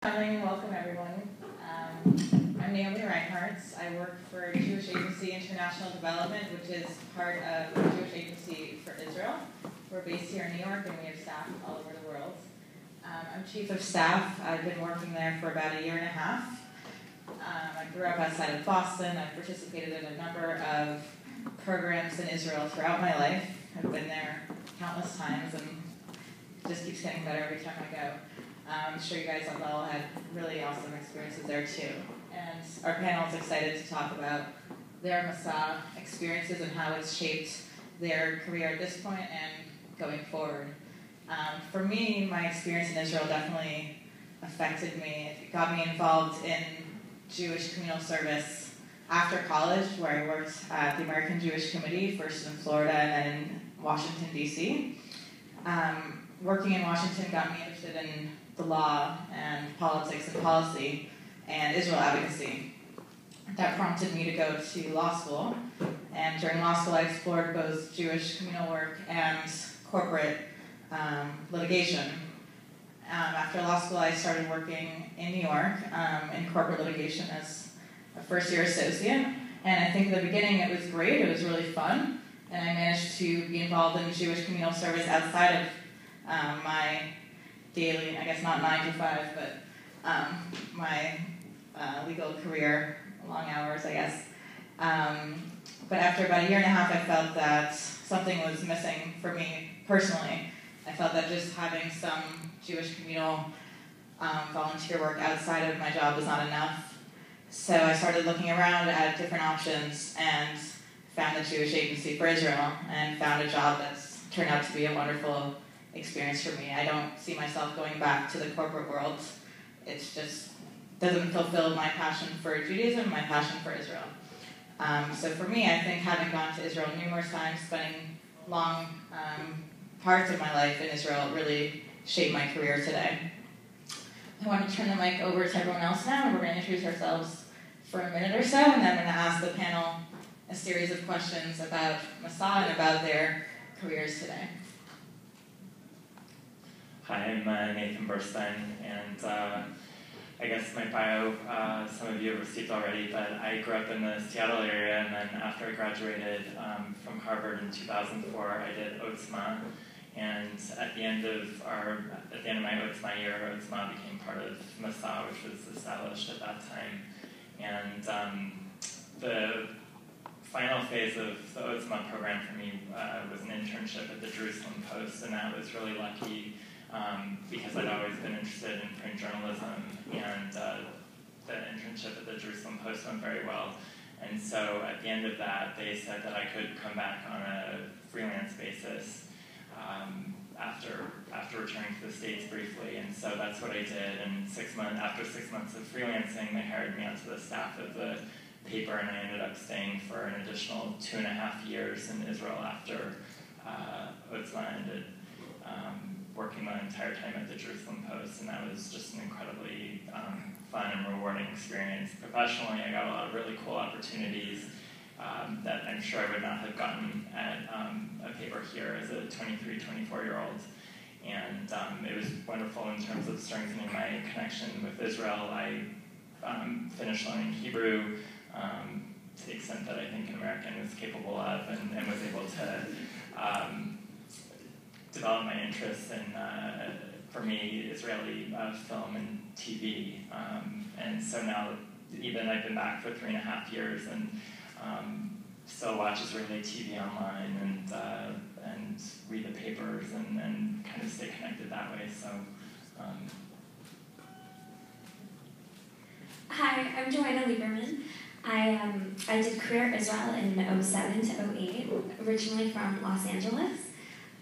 Welcome everyone. I'm Naomi Reinhardt. I work for Jewish Agency International Development, which is part of the Jewish Agency for Israel. We're based here in New York and we have staff all over the world. I'm chief of staff. I've been working there for about a year and a half. I grew up outside of Boston. I've participated in a number of programs in Israel throughout my life. I've been there countless times and it just keeps getting better every time I go. I'm sure you guys have all had really awesome experiences there too. And our panel is excited to talk about their Masa experiences and how it's shaped their career at this point and going forward. For me, my experience in Israel definitely affected me. It got me involved in Jewish communal service after college, where I worked at the American Jewish Committee, first in Florida and then in Washington, D.C. Working in Washington got me interested in the law and politics and policy and Israel advocacy. That prompted me to go to law school, and during law school I explored both Jewish communal work and corporate litigation. After law school I started working in New York in corporate litigation as a first-year associate, and I think in the beginning it was great, it was really fun, and I managed to be involved in Jewish communal service outside of my daily, I guess not 9 to 5, but my legal career, long hours, I guess. But after about a year and a half, I felt that something was missing for me personally. I felt that just having some Jewish communal volunteer work outside of my job was not enough. So I started looking around at different options and found the Jewish Agency for Israel and found a job that's turned out to be a wonderful experience for me. I don't see myself going back to the corporate world. It just doesn't fulfill my passion for Judaism, my passion for Israel. So for me, I think having gone to Israel numerous times, spending long parts of my life in Israel really shaped my career today. I want to turn the mic over to everyone else now, and we're going to introduce ourselves for a minute or so, and then I'm going to ask the panel a series of questions about Masa and about their careers today. Hi, I'm Nathan Burstein, and I guess my bio, some of you have received already, but I grew up in the Seattle area, and then after I graduated from Harvard in 2004, I did OTSMA, and at the end of my OTSMA year, OTSMA became part of Masa, which was established at that time, and the final phase of the OTSMA program for me was an internship at the Jerusalem Post, and I was really lucky because I'd always been interested in print journalism, and the internship at the Jerusalem Post went very well. And so at the end of that, they said that I could come back on a freelance basis after returning to the States briefly. And so that's what I did. And after 6 months of freelancing, they hired me onto the staff of the paper, and I ended up staying for an additional 2.5 years in Israel after OTSMA ended. Working my entire time at the Jerusalem Post, and that was just an incredibly fun and rewarding experience. Professionally, I got a lot of really cool opportunities that I'm sure I would not have gotten at a paper here as a 23, 24-year-old. And it was wonderful in terms of strengthening my connection with Israel. I finished learning Hebrew to the extent that I think an American is capable of, and was able to develop my interest in, for me, Israeli film and TV. And so now, even I've been back for 3.5 years and still watch Israeli TV online and read the papers and kind of stay connected that way. So. Hi, I'm Joanna Lieberman. I did Career Israel in 07 to 08, originally from Los Angeles.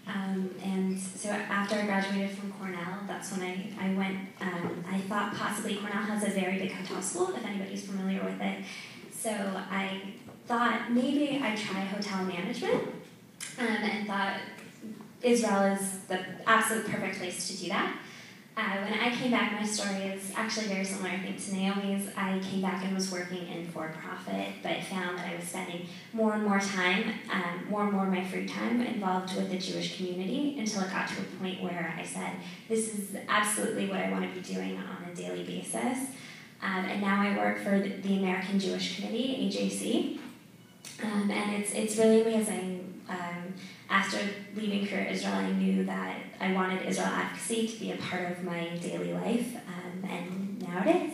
And so after I graduated from Cornell, that's when I went, I thought possibly Cornell has a very big hotel school, if anybody's familiar with it. So I thought maybe I'd try hotel management, and thought Israel is the absolute perfect place to do that. When I came back, my story is actually very similar, I think, to Naomi's. I came back and was working in for-profit, but found that I was spending more and more time, more and more of my free time involved with the Jewish community until it got to a point where I said, this is absolutely what I want to be doing on a daily basis. basis. And now I work for the American Jewish Committee, AJC. And it's really amazing. After leaving Career Israel, I knew that I wanted Israel advocacy to be a part of my daily life, and now it is.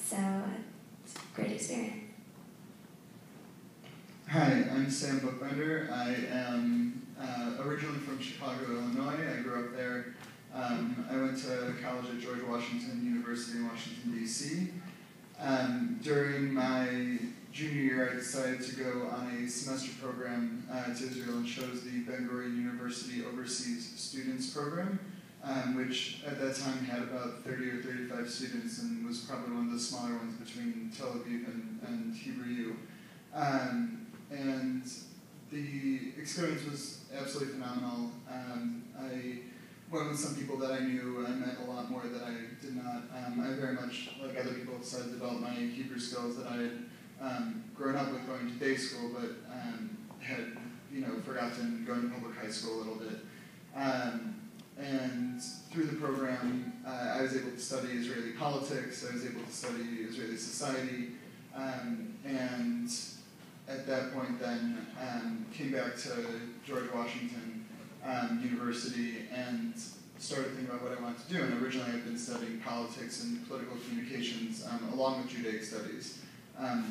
So it's a great experience. Hi, I'm Sam Bookbinder. I am originally from Chicago, Illinois. I grew up there. I went to college at George Washington University in Washington, D.C. During my junior year, I decided to go on a semester program to Israel and chose the Ben-Gurion University Overseas Students Program, which at that time had about 30 or 35 students and was probably one of the smaller ones between Tel Aviv and Hebrew U. And the experience was absolutely phenomenal. I went with some people that I knew. I met a lot more that I did not. I very much, like other people, decided to develop my Hebrew skills that I had grown up with going to day school, but had forgotten going to public high school a little bit. And through the program, I was able to study Israeli politics. I was able to study Israeli society, and at that point then came back to George Washington University and started thinking about what I wanted to do. And originally I had been studying politics and political communications along with Judaic studies.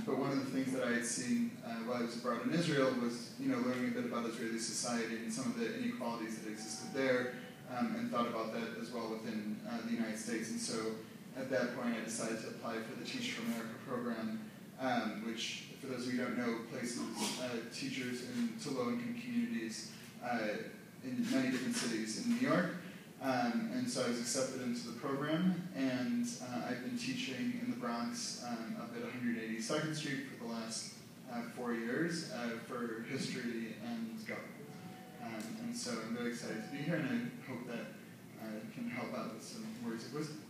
But one of the things that I had seen while I was abroad in Israel was learning a bit about Israeli society and some of the inequalities that existed there, and thought about that as well within the United States. And so at that point I decided to apply for the Teach for America program, which, for those of you who don't know, places teachers into low-income communities in many different cities in New York. And so I was accepted into the program, and I've been teaching in the Bronx up at 182nd Street for the last 4 years for history and government. And so I'm very excited to be here, and I hope that I can help out with some words of wisdom.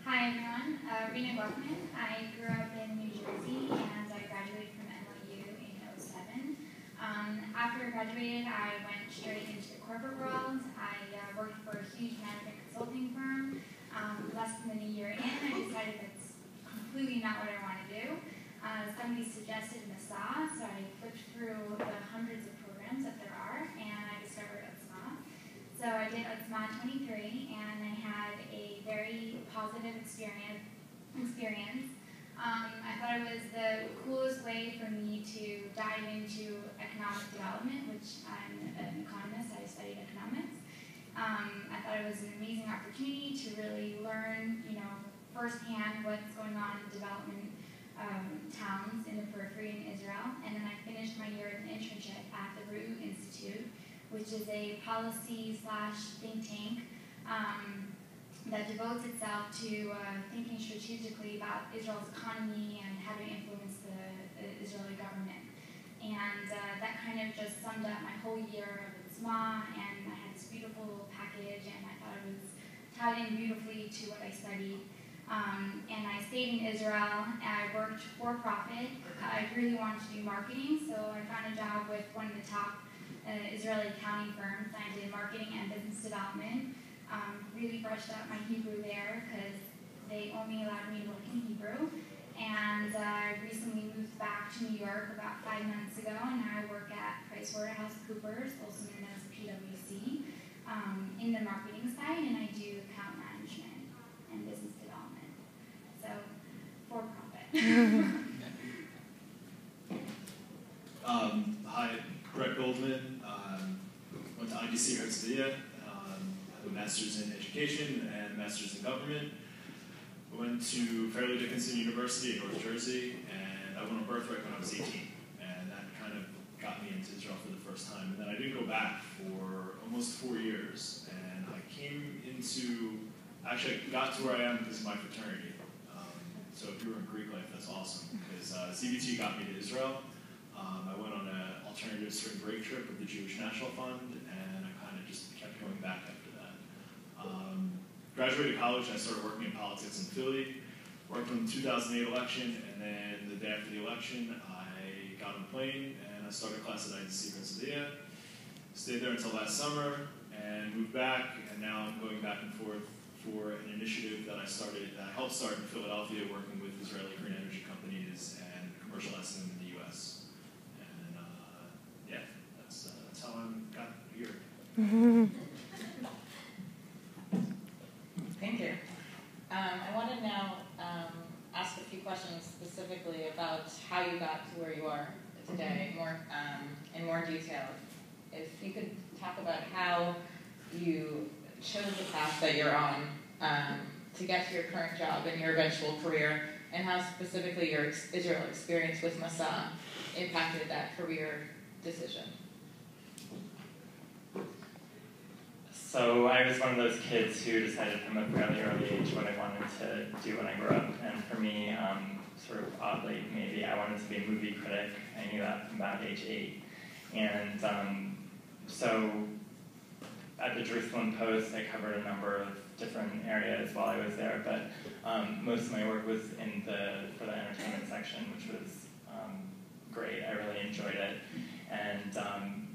Hi everyone, Rena Guffman. I grew up in New Jersey and I graduated from NYU in 2007. After I graduated, I went straight into the corporate world. I worked for a huge management consulting firm. Less than a year in, I decided that's completely not what I want to do. Somebody suggested Masa, so I flipped through the hundreds of programs that there are, and I discovered Masa. So I did Otzma 23, and I had a very positive experience. I thought it was the coolest way for me to dive into economic development, which I'm an economist, I studied economics. I thought it was an amazing opportunity to really learn, firsthand what's going on in development towns in the periphery in Israel. And then I finished my year as an internship at the Ru Institute, which is a policy/think tank that devotes itself to thinking strategically about Israel's economy and how to influence the Israeli government. And that kind of just summed up my whole year of Otzma, and I had this beautiful little package, and I thought it was tied in beautifully to what I studied. And I stayed in Israel, and I worked for profit. I really wanted to do marketing, so I found a job with one of the top Israeli accounting firms. I did marketing and business development. Really brushed up my Hebrew there because they only allowed me to work in Hebrew. And I recently moved back to New York about 5 months ago, and now I work at PricewaterhouseCoopers, also known as PwC, in the marketing side, and I do account management and business development. So, for profit. Hi, Brett Goldman. Went to IDC Herzliya. I have a master's in education and a master's in government. I went to Fairleigh Dickinson University in North Jersey, and I won a birthright when I was 18. And that kind of got me into Israel for the first time. And then I didn't go back for almost 4 years. And I came into, actually I got to where I am because of my fraternity. So if you were in Greek life, that's awesome, because CBT got me to Israel. I went on an alternative spring break trip with the Jewish National Fund, and I kind of just kept going back after that. Graduated college, and I started working in politics in Philly. Worked on the 2008 election, and then the day after the election, I got on a plane, and I started class at IDC Herzliya. Stayed there until last summer, and moved back, and now I'm going back and forth for an initiative that I helped start in Philadelphia, working with Israeli green energy companies and commercializing them in the U.S. And yeah, that's how I got here. Thank you. I want to now ask a few questions specifically about how you got to where you are today, in more detail. If you could talk about how you chose the path that you're on to get to your current job and your eventual career, and how specifically your Israel experience with Masa impacted that career decision. So I was one of those kids who decided from a fairly early age what I wanted to do when I grew up. And for me, sort of oddly, maybe I wanted to be a movie critic. I knew that from about age 8. And so at the Jerusalem Post, I covered a number of different areas while I was there. But most of my work was for the entertainment section, which was great. I really enjoyed it. And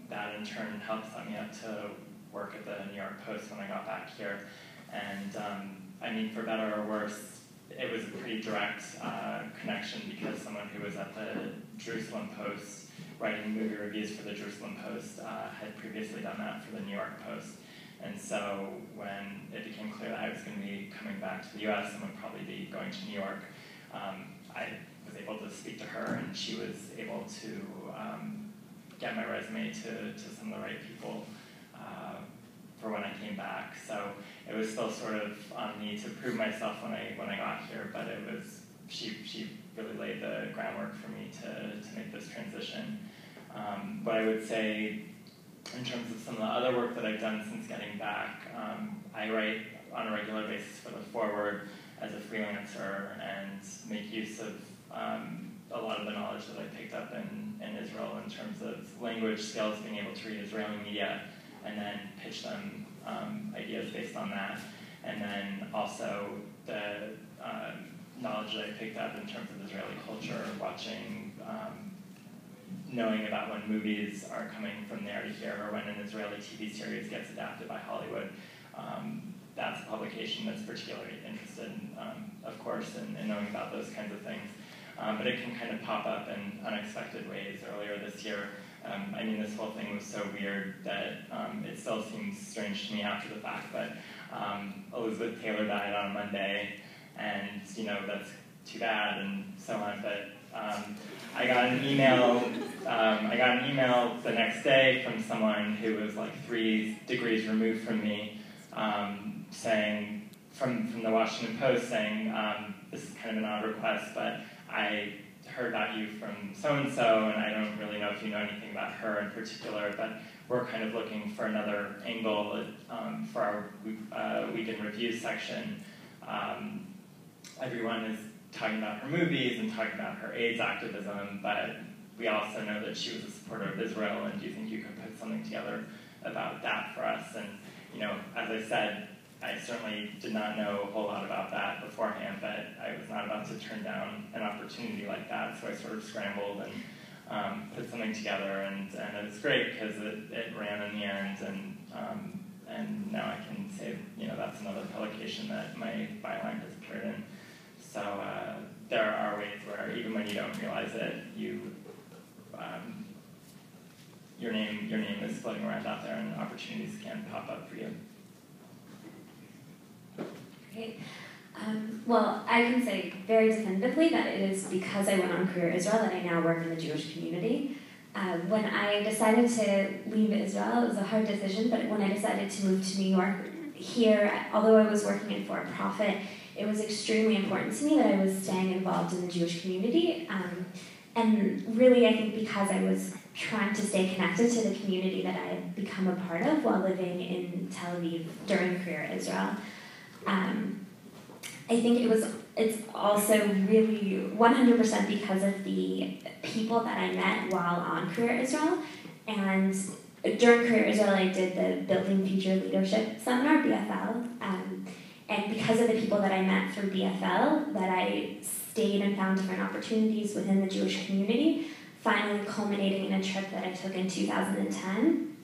that in turn helped set me up to work at the New York Post when I got back here. And I mean, for better or worse, it was a pretty direct connection because someone who was at the Jerusalem Post writing movie reviews for the Jerusalem Post had previously done that for the New York Post. And so when it became clear that I was going to be coming back to the US and would probably be going to New York, I was able to speak to her, and she was able to get my resume to some of the right people for when I came back. So it was still sort of on me to prove myself when I got here, but it was she really laid the groundwork for me to make this transition. What I would say in terms of some of the other work that I've done since getting back, I write on a regular basis for The Forward as a freelancer and make use of a lot of the knowledge that I picked up in Israel in terms of language skills, being able to read Israeli media, and then pitch them ideas based on that. And then also the knowledge that I picked up in terms of Israeli culture, watching, knowing about when movies are coming from there to here, or when an Israeli TV series gets adapted by Hollywood. That's a publication that's particularly interested, of course, in knowing about those kinds of things. But it can kind of pop up in unexpected ways. Earlier this year, I mean, this whole thing was so weird that it still seems strange to me after the fact, but Elizabeth Taylor died on Monday, and, you know, that's too bad, and so on, but I got an email the next day from someone who was like 3 degrees removed from me, saying, from the Washington Post, saying, this is kind of an odd request, but I heard about you from so-and-so, and I don't really know if you know anything about her in particular, but we're kind of looking for another angle for our Week in Review section. Everyone is talking about her movies and talking about her AIDS activism, but we also know that she was a supporter of Israel, and do you think you could put something together about that for us? And, you know, as I said, I certainly did not know a whole lot about that beforehand, but I was not about to turn down an opportunity like that, so I sort of scrambled and put something together, and it was great because it ran in the end, and now I can say, you know, that's another publication that my byline has appeared in. So there are ways where even when you don't realize it, your name is floating around out there, and opportunities can pop up for you. Great. Well, I can say very definitively that it is because I went on Career Israel that I now work in the Jewish community. When I decided to leave Israel, it was a hard decision, but when I decided to move to New York, here, although I was working in for-profit, it was extremely important to me that I was staying involved in the Jewish community. And really, I think because I was trying to stay connected to the community that I had become a part of while living in Tel Aviv during Career Israel. I think it's also really 100% because of the people that I met while on Career Israel. And during Career Israel, I did the Building Future Leadership Seminar, BFL. And because of the people that I met through BFL, that I stayed and found different opportunities within the Jewish community, finally culminating in a trip that I took in 2010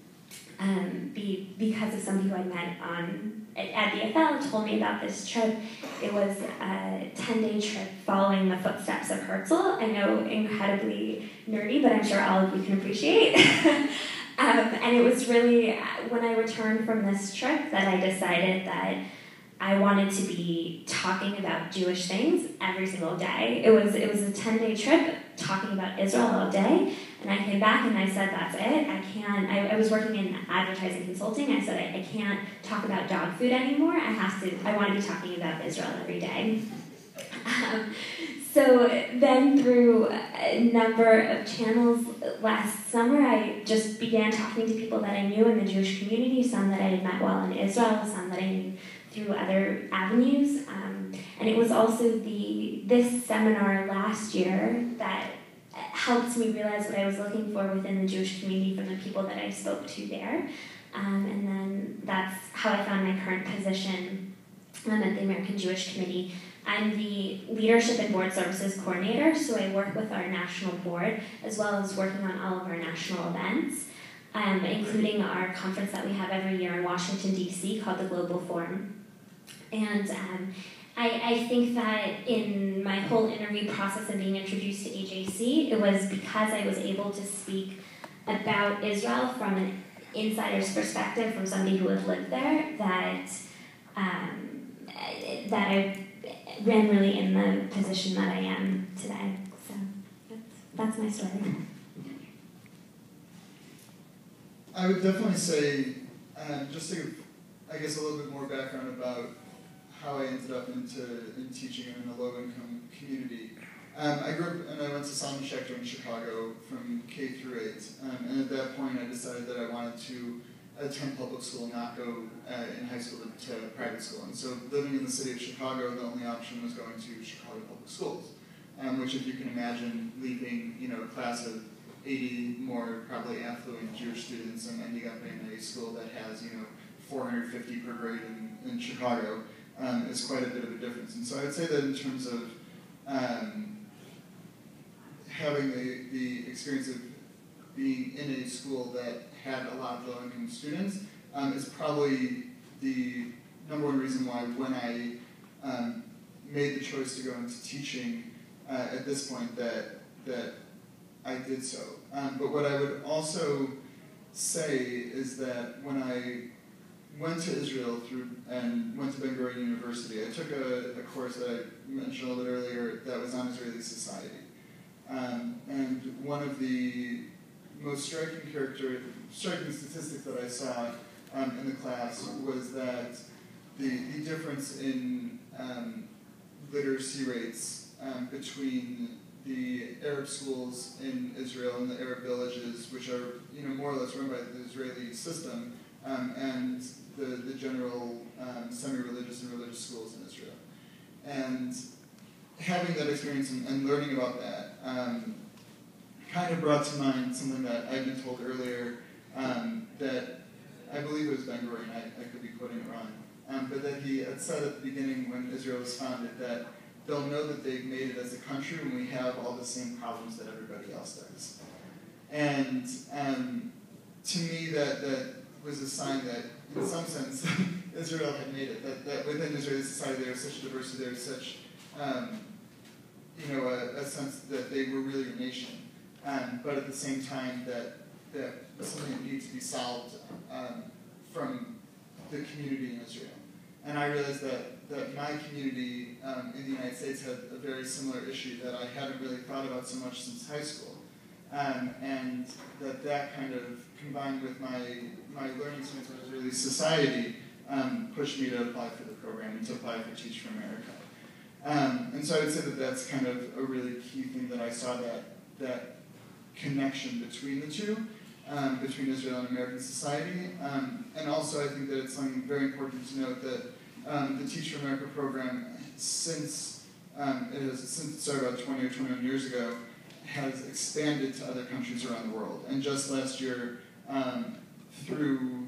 because of somebody who I met at the FL told me about this trip. It was a 10-day trip following the footsteps of Herzl. I know, incredibly nerdy, but I'm sure all of you can appreciate. And it was really when I returned from this trip that I decided that I wanted to be talking about Jewish things every single day. It was a 10-day trip talking about Israel all day, and I came back and I said, that's it. I was working in advertising consulting. I said, I can't talk about dog food anymore. I want to be talking about Israel every day. So then through a number of channels last summer, I just began talking to people that I knew in the Jewish community, some that I had met while in Israel, some that I knew through other avenues. And it was also this seminar last year that helped me realize what I was looking for within the Jewish community from the people that I spoke to there. And then that's how I found my current position at the American Jewish Committee. I'm the Leadership and Board Services Coordinator, so I work with our national board as well as working on all of our national events, including our conference that we have every year in Washington, D.C. called the Global Forum. And I think that in my whole interview process and being introduced to AJC, it was because I was able to speak about Israel from an insider's perspective, from somebody who had lived there, that I ran really in the position that I am today. So that's my story. I would definitely say, just to give, I guess, a little bit more background about how I ended up in teaching in a low-income community. I grew up and I went to Solomon Schechter in Chicago from K through 8, and at that point I decided that I wanted to attend public school and not go in high school to private school. And so living in the city of Chicago, the only option was going to Chicago Public Schools, which, if you can imagine, leaving a class of 80 more probably affluent Jewish students and ending up in a school that has 450 per grade in Chicago is quite a bit of a difference. And so I would say that in terms of having the experience of being in a school that had a lot of low-income students is probably the number one reason why when I made the choice to go into teaching at this point that I did so. But what I would also say is that when I went to Israel and went to Ben Gurion University, I took a course that I mentioned a little bit earlier that was on Israeli society. And one of the most striking statistics that I saw in the class was that the difference in literacy rates between the Arab schools in Israel and the Arab villages, which are more or less run by the Israeli system, and the general semi-religious and religious schools in Israel. And having that experience and learning about that kind of brought to mind something that I'd been told earlier that I believe it was Ben Gurion, I could be quoting it wrong, but that he had said at the beginning when Israel was founded that they'll know that they've made it as a country when we have all the same problems that everybody else does. And to me, that was a sign that, in some sense, Israel had made it, that within Israeli society there was such diversity, there was such a sense that they were really a nation. But at the same time, that something that needs to be solved from the community in Israel. And I realized that my community in the United States had a very similar issue that I hadn't really thought about so much since high school. And that kind of, combined with my learning experience with Israeli society, pushed me to apply for the program and to apply for Teach for America. And so I would say that that's kind of a really key thing that I saw, that connection between the two, between Israel and American society. And also I think that it's something very important to note that the Teach for America program, since it started about 20 or 21 years ago, has expanded to other countries around the world. And just last year, through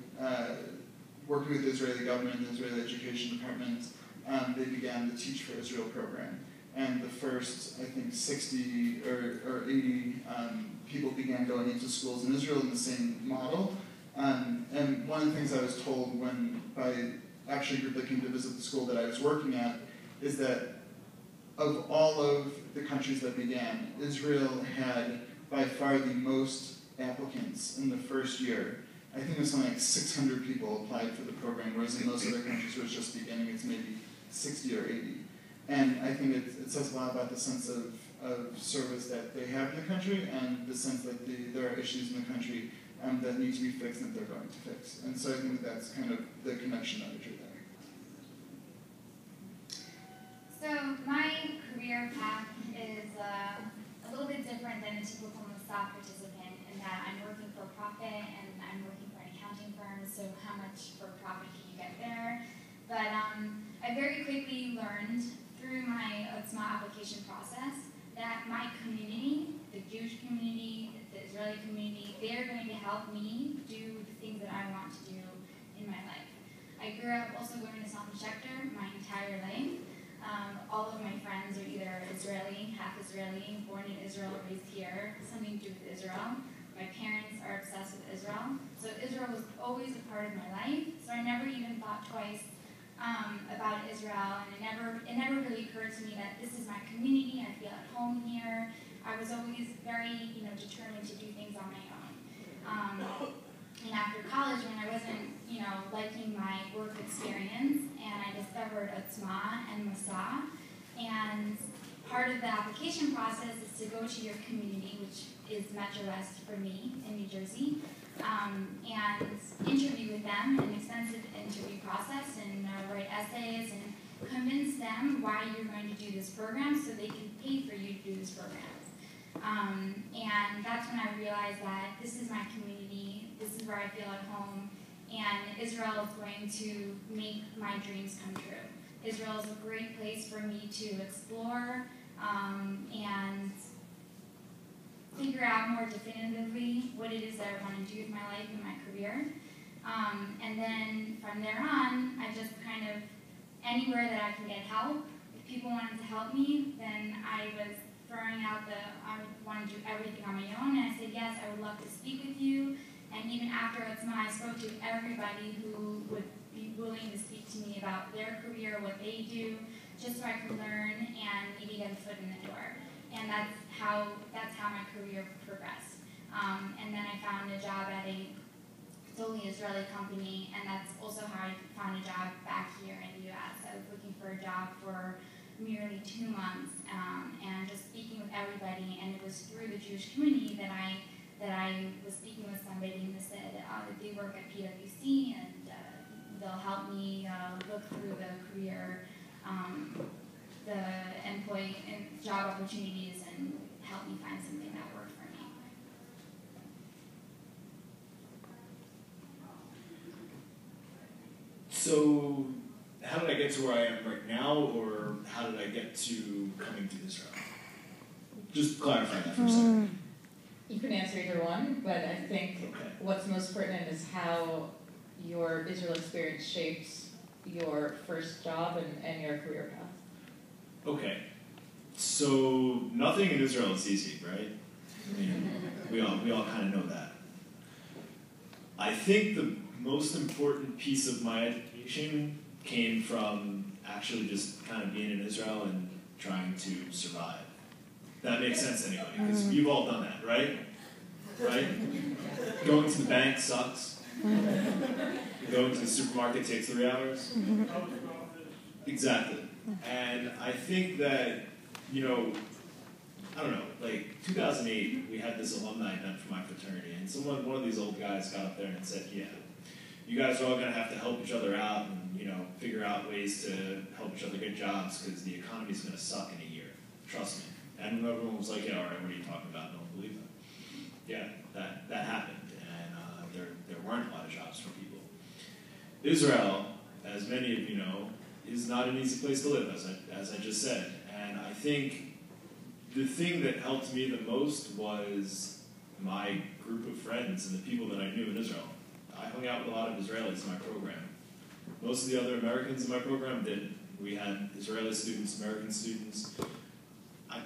working with the Israeli government and the Israeli Education Department, they began the Teach for Israel program. And the first, I think, 60 or 80 people began going into schools in Israel in the same model. And one of the things I was told by actually a group that came to visit the school that I was working at is that of all of the countries that began, Israel had by far the most applicants in the first year. I think it was something like 600 people applied for the program, whereas in most other countries where it's just beginning, it's maybe 60 or 80. And I think it says a lot about the sense of service that they have in the country and the sense that there are issues in the country that need to be fixed and that they're going to fix. And so I think that's kind of the connection that we drew there. So my career path is a little bit different than a typical Masa participant in that I'm working for profit and I'm working for an accounting firm, so how much for profit can you get there? But I very quickly learned through my UTSMA application process that my community, the Jewish community, the Israeli community, they're going to help me do the things that I want to do in my life. I grew up also wearing a Shalom Schechter my entire life. All of my friends are either Israeli, half Israeli, born in Israel, raised here, something to do with Israel. My parents are obsessed with Israel. So Israel was always a part of my life. So I never even thought twice about Israel, and it never really occurred to me that this is my community. I feel at home here. I was always very, determined to do things on my own. And after college, when I wasn't, liking my work experience, and I discovered UTSMA and Masa, and part of the application process is to go to your community, which is Metro West for me in New Jersey, and interview with them, an extensive interview process, and write essays and convince them why you're going to do this program so they can pay for you to do this program. And that's when I realized that this is my community, this is where I feel at home, and Israel is going to make my dreams come true. Israel is a great place for me to explore and figure out more definitively what it is that I want to do with my life and my career. And then from there on, I just kind of, anywhere that I can get help, if people wanted to help me, then I was throwing out I want to do everything on my own, and I said, yes, I would love to speak with you. And even after UTSMA, I spoke to everybody who would be willing to speak to me about their career, what they do, just so I could learn and maybe get a foot in the door. And that's how my career progressed. And then I found a job at a solely Israeli company, and that's also how I found a job back here in the US. I was looking for a job for merely 2 months, and just speaking with everybody, and it was through the Jewish community that I was speaking with somebody, and they said that they work at PwC, and they'll help me look through the career, the employee and job opportunities, and help me find something that worked for me. So, how did I get to where I am right now, or how did I get to coming to Israel? Just clarify that for a second. You can answer either one, but I think what's most pertinent is how your Israel experience shapes your first job and your career path. Okay. So, nothing in Israel is easy, right? I mean, we all kind of know that. I think the most important piece of my education came from actually just kind of being in Israel and trying to survive. That makes sense anyway, because you've all done that, right? Right? Going to the bank sucks. Going to the supermarket takes 3 hours. Exactly. And I think that, I don't know, like 2008, we had this alumni event for my fraternity, and one of these old guys got up there and said, yeah, you guys are all going to have to help each other out and, figure out ways to help each other get jobs because the economy's going to suck in a year. Trust me. And everyone was like, yeah, all right, what are you talking about? No one believed them. Yeah, that happened, and there weren't a lot of jobs for people. Israel, as many of you know, is not an easy place to live, as I just said. And I think the thing that helped me the most was my group of friends and the people that I knew in Israel. I hung out with a lot of Israelis in my program. Most of the other Americans in my program didn't. We had Israeli students, American students. I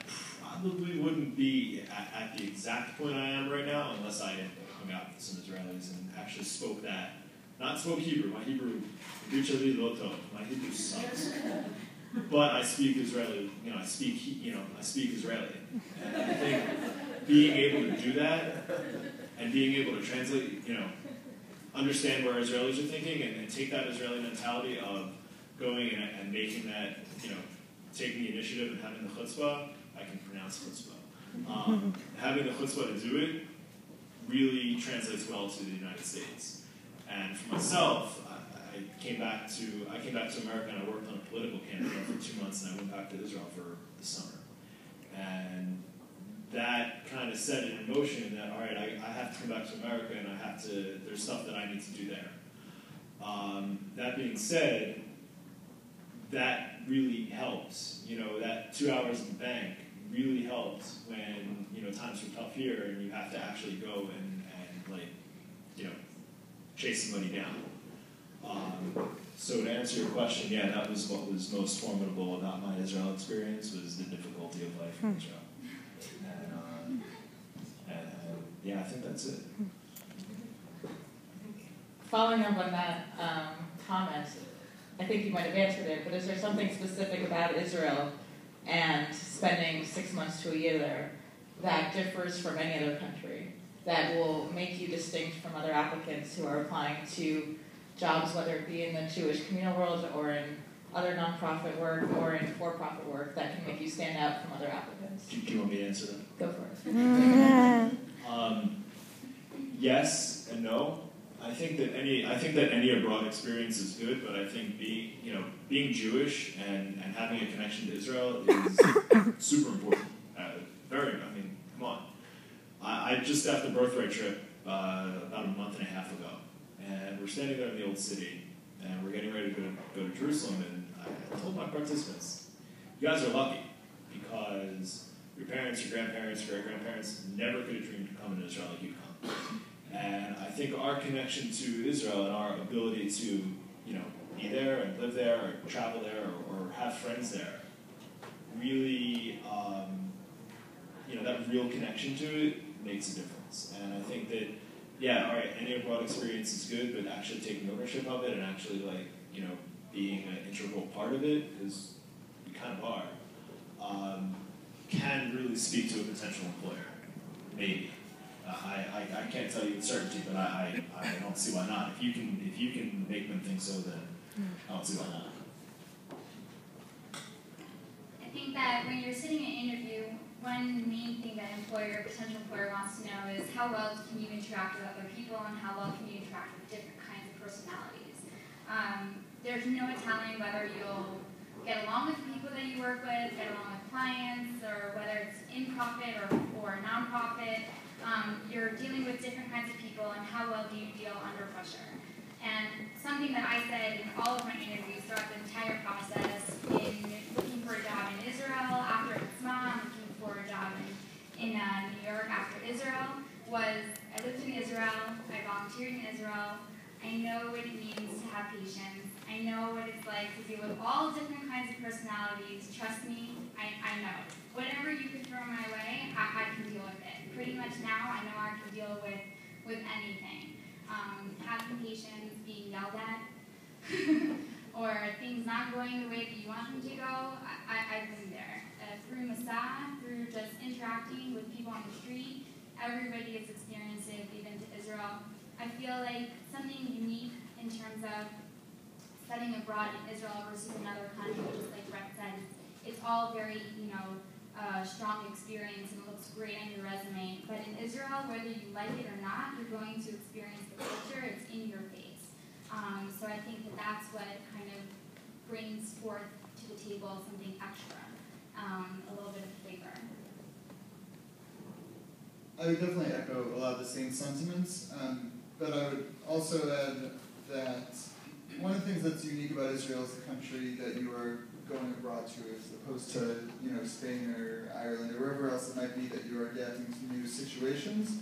probably wouldn't be at the exact point I am right now unless I had hung out with some Israelis and actually spoke that. Not spoke Hebrew. My Hebrew, my Hebrew sucks. But I speak Israeli. I speak Israeli. And I think being able to do that and being able to translate, understand where Israelis are thinking and take that Israeli mentality of going and making that, taking the initiative and having the chutzpah. I can pronounce chutzpah. Having the chutzpah to do it really translates well to the United States. And for myself, I came back to America and I worked on a political campaign for 2 months, and I went back to Israel for the summer. And that kind of set it in motion that, all right, I have to come back to America and there's stuff that I need to do there. That being said, that really helps. That 2 hours in the bank really helps when, times are tough here and you have to actually go and chase somebody down. So to answer your question, yeah, that was what was most formidable about my Israel experience, was the difficulty of life in Israel. And yeah, I think that's it. Following up on that comment, I think you might have answered it, but is there something specific about Israel and spending 6 months to a year there that differs from any other country, that will make you distinct from other applicants who are applying to jobs, whether it be in the Jewish communal world or in other nonprofit work or in for-profit work, that can make you stand out from other applicants? Do you want me to answer that? Go for it. Yes and no. I think that any abroad experience is good, but I think being Jewish and having a connection to Israel is super important. Come on. I just left the birthright trip about a month and a half ago, and we're standing there in the old city, and we're getting ready to go to Jerusalem, and I told my participants, you guys are lucky, because your parents, your grandparents, your great-grandparents never could have dreamed of coming to Israel like you come. And I think our connection to Israel and our ability to, be there and live there or travel there or have friends there, really, that real connection to it makes a difference. And I think that, yeah, all right, any abroad experience is good, but actually taking ownership of it and actually, being an integral part of it, is we kind of are, can really speak to a potential employer, maybe. I can't tell you with certainty, but I don't see why not. If you can make them think so, then I don't see why not. I think that when you're sitting in an interview, one main thing that potential employer wants to know is how well can you interact with other people and how well can you interact with different kinds of personalities. There's no telling whether you'll get along with people that you work with, get along with clients, or whether it's in-profit or non-profit. You're dealing with different kinds of people, and how well do you deal under pressure? And something that I said in all of my interviews throughout the entire process, in looking for a job in Israel after Masa, looking for a job in New York after Israel, was I lived in Israel, I volunteered in Israel, I know what it means to have patience, I know what it's like to deal with all different kinds of personalities. Trust me, I know. Whatever you can throw my way, I can deal with it. Pretty much now, I know I can deal with anything. Having patience, being yelled at, or things not going the way that you want them to go, I've been there. Through Masa, through just interacting with people on the street, everybody has experienced it, even to Israel. I feel like something unique in terms of studying abroad in Israel versus another country, just like Brett said, it's all very, strong experience and it looks great on your resume. But in Israel, whether you like it or not, you're going to experience the culture. It's in your face. So I think that's what kind of brings forth to the table something extra, a little bit of flavor. I would definitely echo a lot of the same sentiments, but I would also add that one of the things that's unique about Israel is the country that you are going abroad to, as opposed to Spain or Ireland or wherever else it might be that you are adapting to new situations.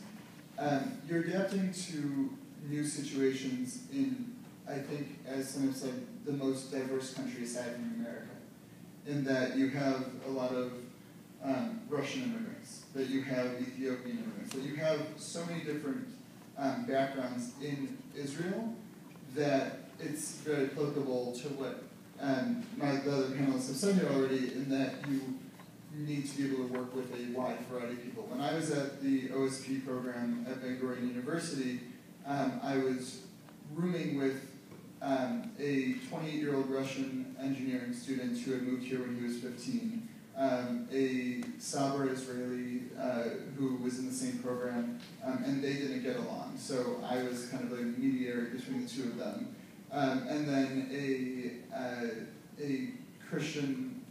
You're adapting to new situations in, I think, as some have said, the most diverse country aside from America, in that you have a lot of Russian immigrants, that you have Ethiopian immigrants, that you have so many different backgrounds in Israel that it's very applicable to what the other panelists have said here already, in that you need to be able to work with a wide variety of people. When I was at the OSP program at Ben Gurion University, I was rooming with a 28-year-old Russian engineering student who had moved here when he was 15, a Sabra Israeli who was in the same program, and they didn't get along. So I was kind of like a mediator between the two of them. And then a Christian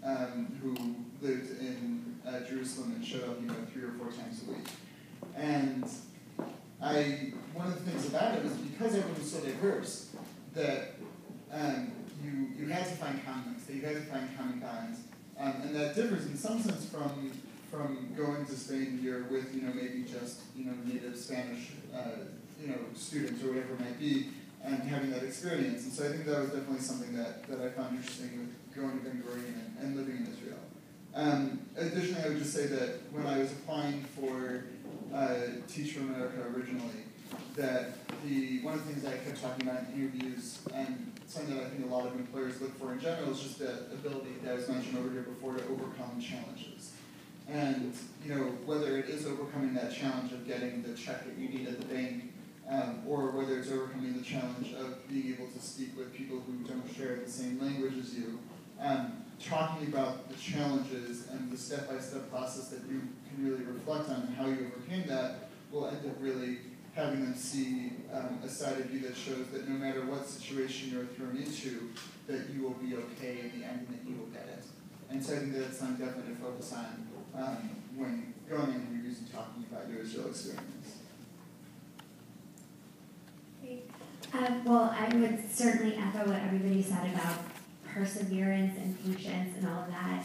who lived in Jerusalem and showed up, 3 or 4 times a week. And one of the things about it was because everyone was so diverse that you had to find common links, that you had to find common bonds, and that differs in some sense from going to Spain here with maybe just native Spanish students or whatever it might be, and having that experience. And so I think that was definitely something that I found interesting with going to Ben Gurion and living in Israel. Additionally, I would just say that when I was applying for Teach for America originally, that one of the things I kept talking about in interviews, and something that I think a lot of employers look for in general, is just that ability that was mentioned over here before to overcome challenges. And whether it is overcoming that challenge of getting the check that you need at the bank, or whether it's overcoming the challenge of being able to speak with people who don't share the same language as you, talking about the challenges and the step-by-step process that you can really reflect on and how you overcame that will end up really having them see a side of you that shows that no matter what situation you're thrown into, that you will be okay in the end and that you will get it. And so I think that's something definitely to focus on when going into interviews and talking about your Israel experience. Well, I would certainly echo what everybody said about perseverance and patience and all of that.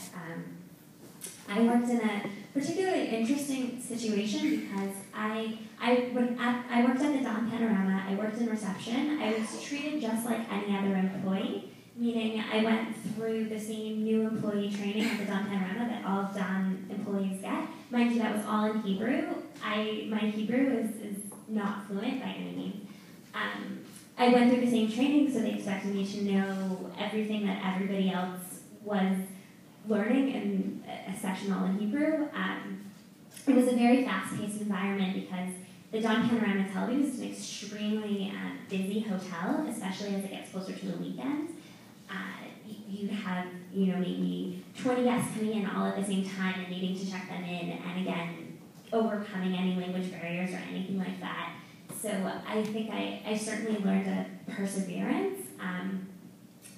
I worked in a particularly interesting situation because I worked at the Don Panorama. I worked in reception. I was treated just like any other employee, meaning I went through the same new employee training at the Don Panorama that all Don employees get. Mind you, that was all in Hebrew. My Hebrew is not fluent by any means. I went through the same training, so they expected me to know everything that everybody else was learning in a section all in Hebrew. It was a very fast-paced environment because the Don Panorama Tel Aviv is an extremely busy hotel, especially as it gets closer to the weekends. You'd have, maybe 20 guests coming in all at the same time and needing to check them in, and again, overcoming any language barriers or anything like that. So I think I certainly learned a perseverance,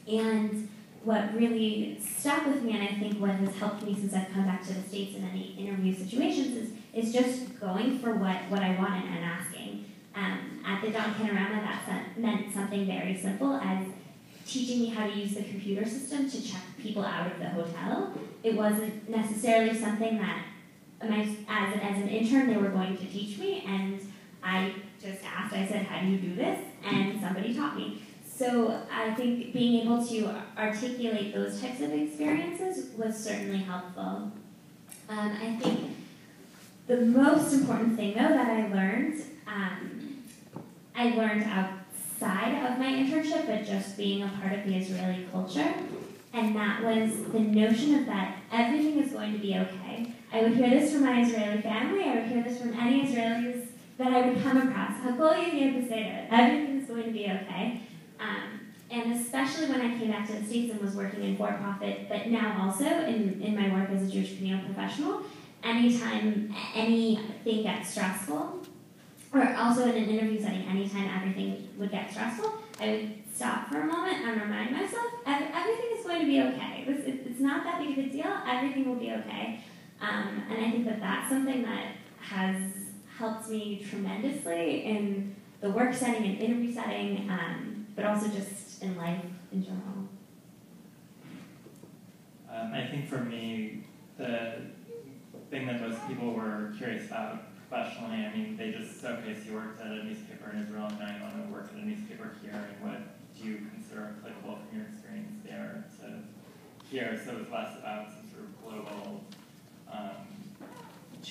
and what really stuck with me, and I think what has helped me since I've come back to the States in any interview situations, is just going for what I wanted and asking. At the Don Panorama, that meant something very simple as teaching me how to use the computer system to check people out of the hotel. It wasn't necessarily something that, as an intern, they were going to teach me, and I just asked, I said, how do you do this? And somebody taught me. So I think being able to articulate those types of experiences was certainly helpful. I think the most important thing, though, that I learned outside of my internship, but just being a part of the Israeli culture, and that was the notion of that everything is going to be okay. I would hear this from my Israeli family, I would hear this from any Israelis that I would come across. Everything is going to be okay. And especially when I came back to the States and was working in for-profit, but now also in my work as a Jewish communal professional, anytime anything gets stressful, or also in an interview setting, anytime everything would get stressful, I would stop for a moment and remind myself, everything is going to be okay. It's not that big of a deal, everything will be okay. And I think that that's something that has helped me tremendously in the work setting and interview setting, but also just in life in general. I think for me, the thing that most people were curious about professionally, they just, okay, so you worked at a newspaper in Israel, and now you want to work at a newspaper here, and what do you consider applicable from your experience there to here? So it's less about some sort of global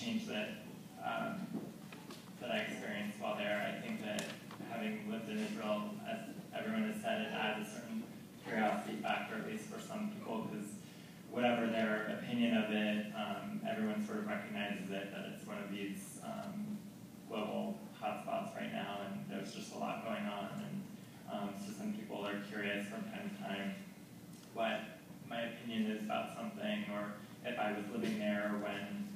change that that I experienced while there. I think that having lived in Israel, as everyone has said, it adds a certain curiosity factor, at least for some people, because whatever their opinion of it, everyone sort of recognizes it, that it's one of these global hotspots right now, and there's just a lot going on, and so some people are curious from time to time what my opinion is about something, or if I was living there when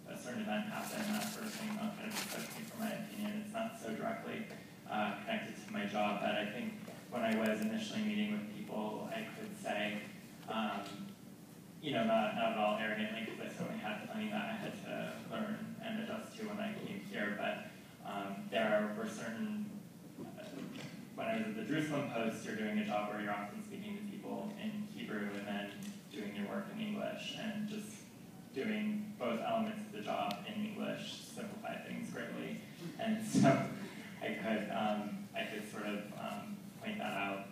a certain event happened, that sort of thing, not kind of expecting for my opinion. It's not so directly connected to my job, but I think when I was initially meeting with people, I could say, not at all arrogantly, because I certainly had plenty that I had to learn and adjust to when I came here, but there were certain, when I was at the Jerusalem Post, you're doing a job where you're often speaking to people in Hebrew and then doing your work in English, and just doing both elements of the job in English simplified things greatly. And so I could sort of point that out,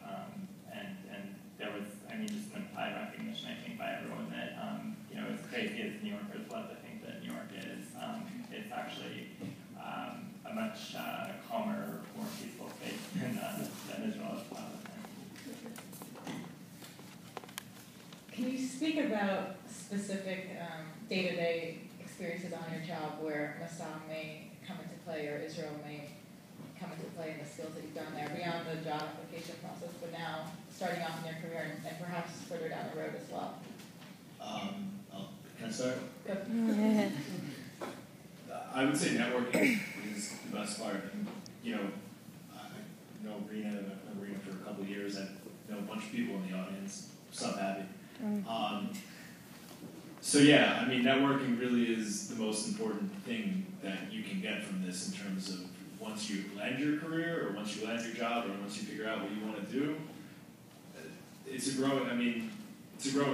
and there was, just an implied recognition, I think, by everyone that, as crazy as New Yorkers love to think that New York is, it's actually a much calmer, more peaceful space than Israel is. Can you speak about specific day-to-day experiences on your job where Masa may come into play, or Israel may come into play in the skills that you've done there, beyond the job application process, but now starting off in your career and perhaps further down the road as well? Can I start? Go. I would say networking is the best part. And, I know Rena, I've known Rena for a couple of years. I know a bunch of people in the audience. What's up, Abby? So yeah, networking really is the most important thing that you can get from this in terms of once you land your career, or once you land your job, or once you figure out what you want to do. It's a growing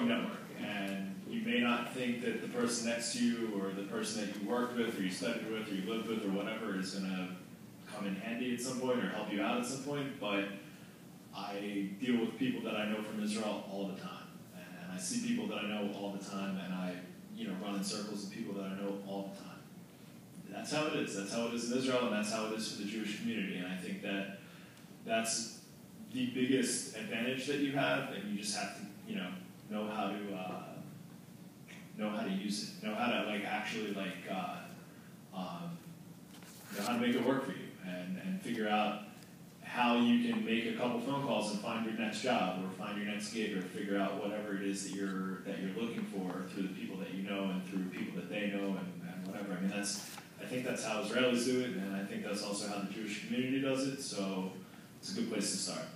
network, and you may not think that the person next to you, or the person that you worked with, or you studied with, or you lived with, or whatever, is going to come in handy at some point or help you out at some point, but I deal with people that I know from Israel all the time, and I see people that I know all the time, and I run in circles of people that I know all the time. That's how it is. That's how it is in Israel, and that's how it is for the Jewish community, and I think that that's the biggest advantage that you have, and you just have to know how to use it, know how to know how to make it work for you, and figure out how you can make a couple phone calls and find your next job, or find your next gig, or figure out whatever it is that you're looking for through the people that you know, and through people that they know, and whatever. I think that's how Israelis do it, and I think that's also how the Jewish community does it. So it's a good place to start.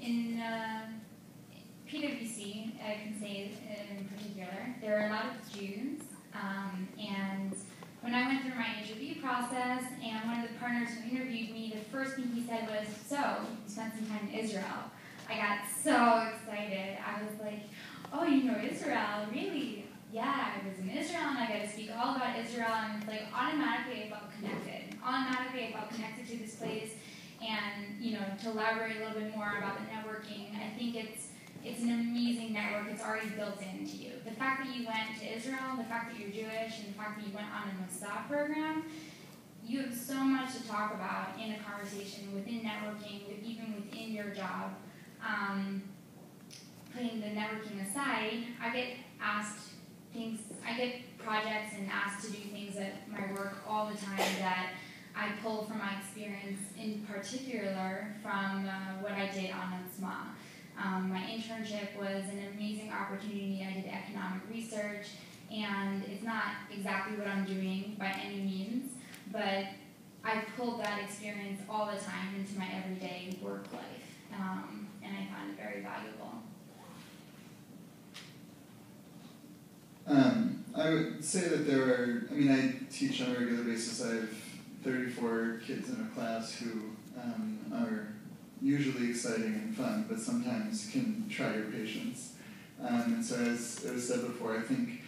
In PwC, I can say in particular, there are a lot of Jews, and when I went through my interview process, and one of the partners who interviewed me, the first thing he said was, "So, you spent some time in Israel." I got so excited. I was like, "Oh, you know Israel? Really?" Yeah, I was in Israel, and I got to speak all about Israel, and it's automatically I felt connected to this place. And to elaborate a little bit more about the networking, I think it's an amazing network. It's already built into you. The fact that you went to Israel, the fact that you're Jewish, and the fact that you went on a Masa program, you have so much to talk about in a conversation within networking, even within your job. Putting the networking aside, I get projects and asked to do things at my work all the time that I pull from my experience, in particular from what I did on Masa. My internship was an amazing opportunity. I did economic research, and it's not exactly what I'm doing by any means, but I pulled that experience all the time into my everyday work life, and I found it very valuable. I would say that there are, I teach on a regular basis. I have 34 kids in a class who are usually exciting and fun, but sometimes can try your patience. And so as it was said before, I think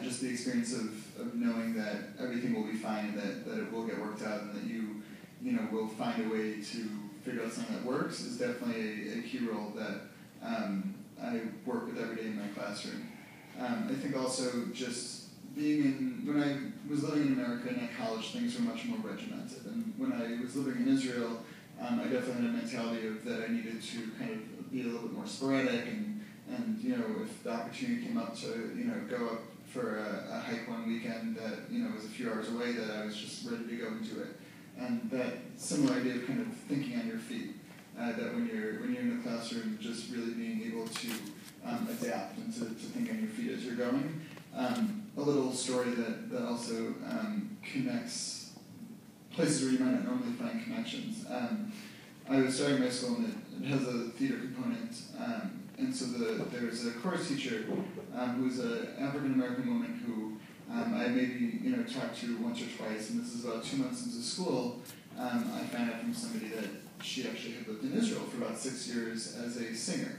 just the experience of knowing that everything will be fine, that it will get worked out, and that you will find a way to figure out something that works is definitely a key role that I work with every day in my classroom. I think also just when I was living in America and at college, things were much more regimented. And when I was living in Israel, I definitely had a mentality of that I needed to kind of be a little bit more sporadic and if the opportunity came up to, go up for a hike one weekend that, was a few hours away, that I was just ready to go and do it. And that similar idea of kind of thinking on your feet, that when you're in the classroom, just really being able to adapt and to think on your feet as you're going. A little story that also connects places where you might not normally find connections. I was starting my school and it has a theater component, and so there's a chorus teacher who's an African American woman who I maybe talked to once or twice, and this is about 2 months into school. I found out from somebody that she actually had lived in Israel for about 6 years as a singer.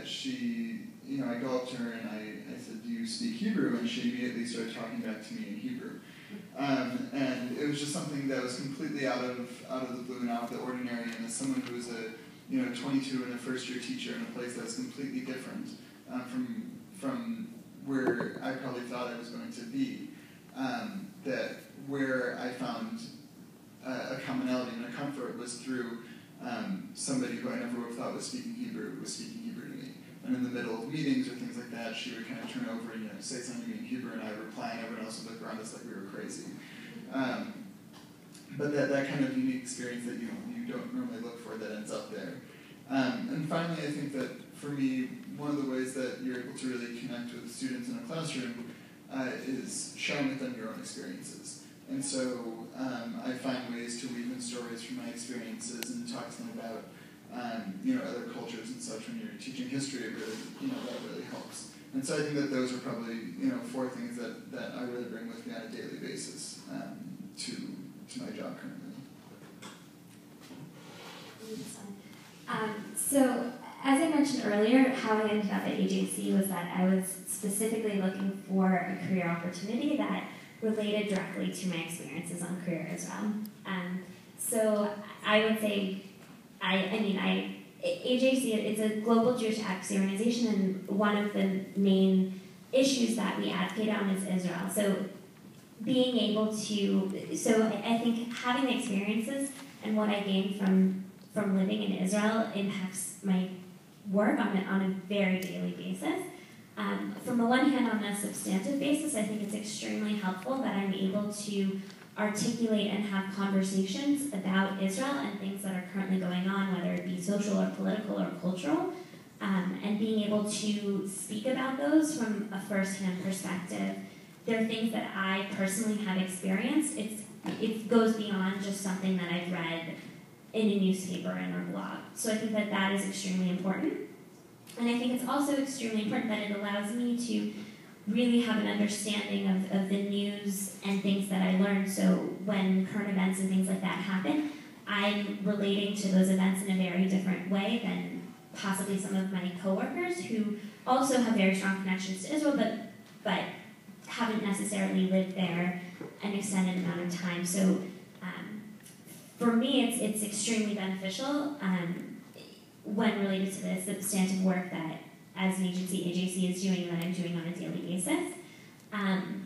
She, I go up to her and I said, "Do you speak Hebrew?" And she immediately started talking back to me in Hebrew. And it was just something that was completely out of the blue and out of the ordinary. And as someone who was a 22 and a first-year teacher in a place that was completely different from where I probably thought I was going to be, that where I found a commonality and a comfort was through somebody who I never would have thought was speaking Hebrew to me. And in the middle of meetings or things like that, she would kind of turn over and say something to me in Hebrew, and I would reply, and everyone else would look around us like we were crazy. But that kind of unique experience that you don't normally look for that ends up there. And finally, I think that for me, one of the ways that you're able to really connect with students in a classroom is sharing with them your own experiences. And so I find ways to weave in stories from my experiences and talk to them about other cultures and such. When you're teaching history, it really, that really helps. And so I think that those are probably, 4 things that I really bring with me on a daily basis to my job currently. So, as I mentioned earlier, how I ended up at AJC was that I was specifically looking for a career opportunity that related directly to my experiences on Career Israel. So I would say, AJC, it's a global Jewish advocacy organization, and one of the main issues that we advocate on is Israel. So being able to, I think having the experiences and what I gained from living in Israel impacts my work on a very daily basis. From the one hand, on a substantive basis, I think it's extremely helpful that I'm able to articulate and have conversations about Israel and things that are currently going on, whether it be social or political or cultural, and being able to speak about those from a first-hand perspective. There are things that I personally have experienced. It goes beyond just something that I've read in a newspaper and or blog. So I think that is extremely important. And I think it's also extremely important that it allows me to really have an understanding of the news and things that I learned. So when current events and things like that happen, I'm relating to those events in a very different way than possibly some of my coworkers who also have very strong connections to Israel, but haven't necessarily lived there an extended amount of time. So for me, it's extremely beneficial when related to the substantive work that, as an agency, AJC is doing, that I'm doing on a daily basis. On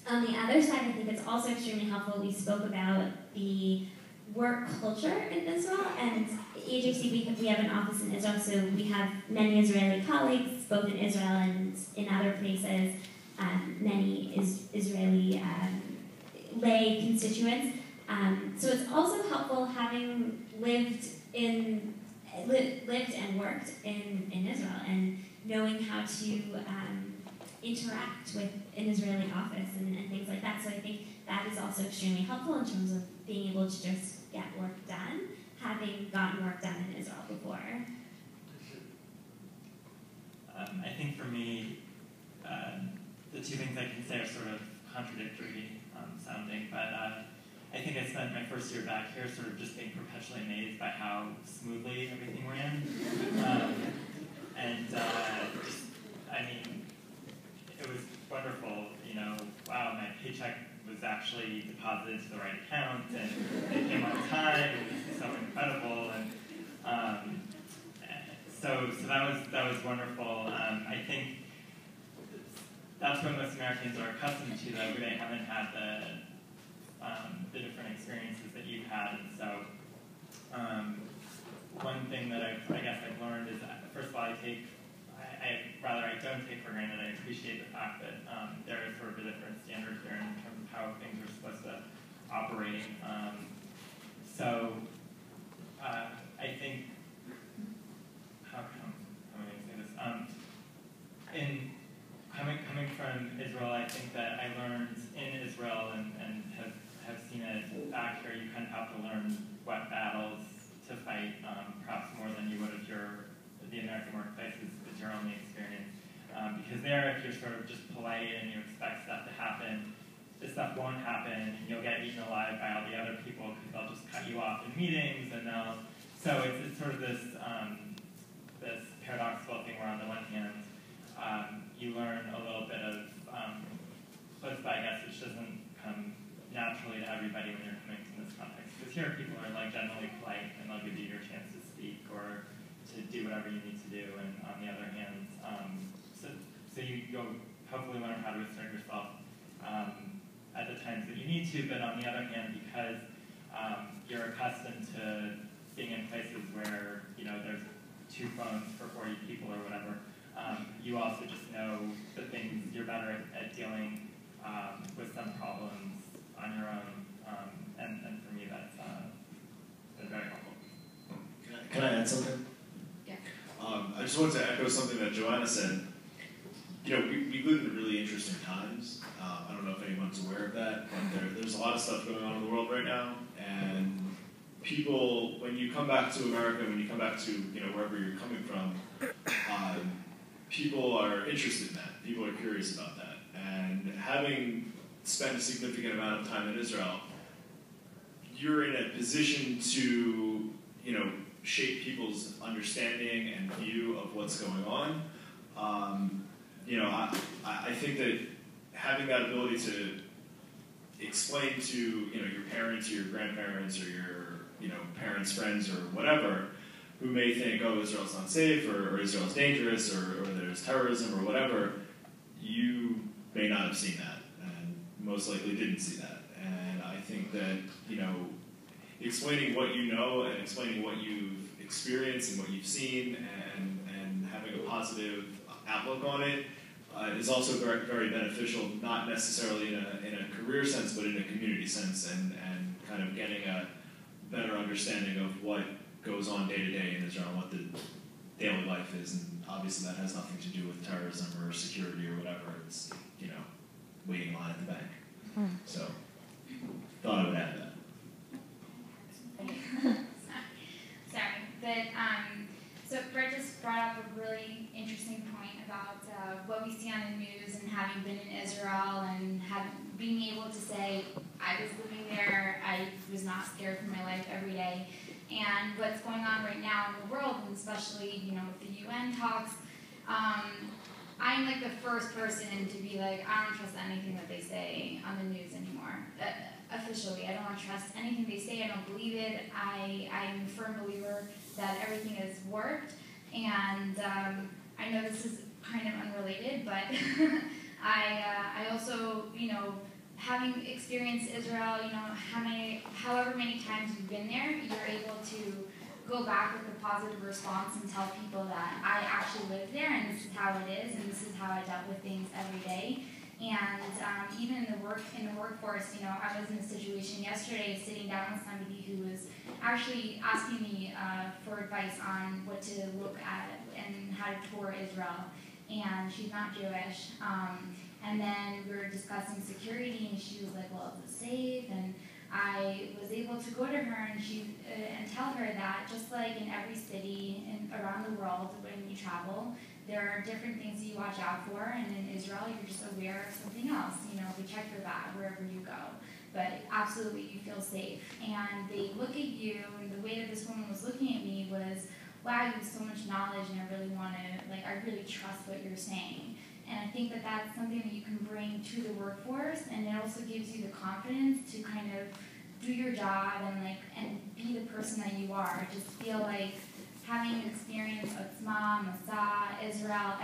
the other side, I think it's also extremely helpful. We spoke about the work culture in Israel, and AJC, we have an office in Israel, so we have many Israeli colleagues, both in Israel and in other places, many Israeli lay constituents. So it's also helpful having lived and worked in Israel and knowing how to interact with an Israeli office and things like that. So I think that is also extremely helpful in terms of being able to just get work done, having gotten work done in Israel before. I think for me, the 2 things I can say are sort of contradictory sounding, but I think I spent my first year back here sort of just being perpetually amazed by how smoothly everything ran. It was wonderful, wow, my paycheck was actually deposited to the right account, and it came on time, it was so incredible, and so that was wonderful. I think that's what most Americans are accustomed to, though. They haven't had the different experiences that you've had, and so one thing that I guess I've learned is that, first of all, I don't take for granted. I appreciate the fact that there is sort of a different standard here in terms of how things are supposed to operate. I think, how am I going to say this? In coming from Israel, I think that I learned in Israel and have seen it back here, you kind of have to learn what battles to fight, perhaps more than you would if the American workplace is your only experience. Because there, if you're sort of just polite and you expect stuff to happen, this stuff won't happen, and you'll get eaten alive by all the other people because they'll just cut you off in meetings, and so it's sort of this paradoxical thing where on the one hand, you learn a little bit of chutzpah, I guess, which doesn't come naturally to everybody when you're coming from this context. Because here people are like generally polite, and they'll give you your chance to speak or to do whatever you need to do, and on the other hand, so you'll hopefully learn how to assert yourself at the times that you need to, but on the other hand, because you're accustomed to being in places where there's 2 phones for 40 people or whatever, you also just know the things you're better at dealing with some problems on your own, and for me that's been very helpful. Can I add something? Yeah. I just wanted to echo something that Joanna said. We live in really interesting times. I don't know if anyone's aware of that, but there's a lot of stuff going on in the world right now, and people, when you come back to America, when you come back to wherever you're coming from, people are interested in that. People are curious about that, and having spent a significant amount of time in Israel, you're in a position to shape people's understanding and view of what's going on. I think that having that ability to explain to your parents or your grandparents or your parents' friends or whatever, who may think, oh, Israel's unsafe or Israel's dangerous or there's terrorism or whatever, you may not have seen that and most likely didn't see that. And I think that explaining what you know and explaining what you've experienced and what you've seen and having a positive outlook on it is also very, very beneficial, not necessarily in a career sense, but in a community sense, and kind of getting a better understanding of what goes on day to day in Israel, what the daily life is, and obviously that has nothing to do with terrorism or security or whatever. It's waiting in line at the bank. So thought I would add that. Sorry, but so Brett just brought up a really interesting point about what we see on the news and having been in Israel and being able to say, I was living there, I was not scared for my life every day. And what's going on right now in the world, and especially with the UN talks, I'm like the first person to be like, I don't trust anything that they say on the news anymore. Officially, I don't want to trust anything they say. I don't believe it. I'm a firm believer that everything is warped, and I know this is kind of unrelated, but I also, having experienced Israel, however many times you've been there, you're able to go back with a positive response and tell people that I actually lived there, and this is how it is, and this is how I dealt with things every day. And even in the workforce, I was in a situation yesterday sitting down with somebody who was actually asking me for advice on what to look at and how to tour Israel. And she's not Jewish. And then we were discussing security, and she was like, well, is it safe? And I was able to go to her and tell her that just like in every city around the world when you travel, there are different things that you watch out for, and in Israel you're just aware of something else. They check your bag wherever you go. But absolutely you feel safe. And they look at you, and the way that this woman was looking at me was, wow, you have so much knowledge, and I really trust what you're saying. And I think that that's something that you can bring to the workforce, and it also gives you the confidence to kind of do your job and be the person that you are. Just feel like having an experience of Masa, Israel,